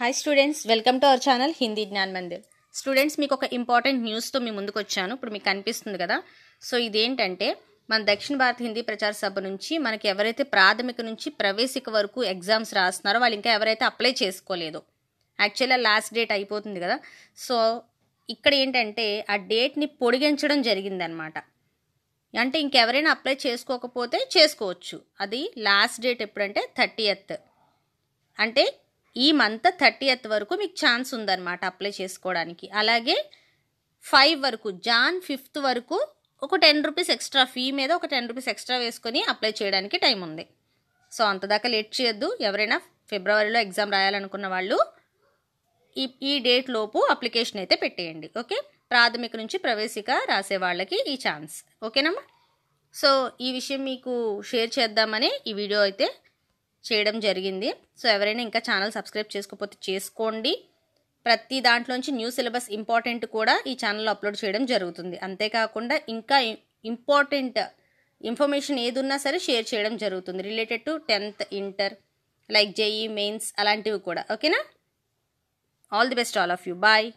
Hi students, welcome to our channel Hindi Gyan Mandir. Students, మీకు ఒక important న్యూస్తో మీ ముందుకు వచ్చాను. ఇప్పుడు మీకు కనిపిస్తుంది కదా. సో ఇదేంటంటే మన దక్షిణ భారత హిందీ ప్రచార సభ నుంచి మనకి ఎవరైతే ప్రాథమిక నుంచి ప్రవేశిక వరకు ఎగ్జామ్స్ రాస్తున్నారో వాళ్ళు ఇంకా ఎవరైతే అప్లై చేసుకోలేదో, యాక్చువల్గా లాస్ట్ డేట్ అయిపోతుంది కదా. సో ఇక్కడ ఏంటంటే ఆ డేట్ని పొడిగించడం జరిగిందనమాట. అంటే ఇంకెవరైనా అప్లై చేసుకోకపోతే చేసుకోవచ్చు. అది లాస్ట్ డేట్ ఎప్పుడంటే 30th, అంటే ఈ మంత్ 30th వరకు మీకు ఛాన్స్ ఉందన్నమాట అప్లై చేసుకోవడానికి. అలాగే 5 వరకు, జాన్ 5th వరకు ఒక 10 రూపీస్ ఎక్స్ట్రా ఫీ మీద ఒక 10 రూపీస్ ఎక్స్ట్రా వేసుకొని అప్లై చేయడానికి టైం ఉంది. సో అంతదాకా లేట్ చేయొద్దు. ఎవరైనా ఫిబ్రవరిలో ఎగ్జామ్ రాయాలనుకున్న వాళ్ళు ఈ డేట్ లోపు అప్లికేషన్ అయితే పెట్టేయండి. ఓకే, ప్రాథమిక నుంచి ప్రవేశిక రాసే వాళ్ళకి ఈ ఛాన్స్. ఓకేనమ్మా. సో ఈ విషయం మీకు షేర్ చేద్దామని ఈ వీడియో అయితే చేయడం జరిగింది. సో ఎవరైనా ఇంకా ఛానల్ సబ్స్క్రైబ్ చేసుకోకపోతే చేసుకోండి. ప్రతి దాంట్లోంచి న్యూ సిలబస్ ఇంపార్టెంట్ కూడా ఈ ఛానల్లో అప్లోడ్ చేయడం జరుగుతుంది. అంతేకాకుండా ఇంకా ఇంపార్టెంట్ ఇన్ఫర్మేషన్ ఏది ఉన్నా సరే షేర్ చేయడం జరుగుతుంది related to 10th inter, like JEE mains అలాంటివి కూడా. ఓకేనా. All the best all of you. Bye.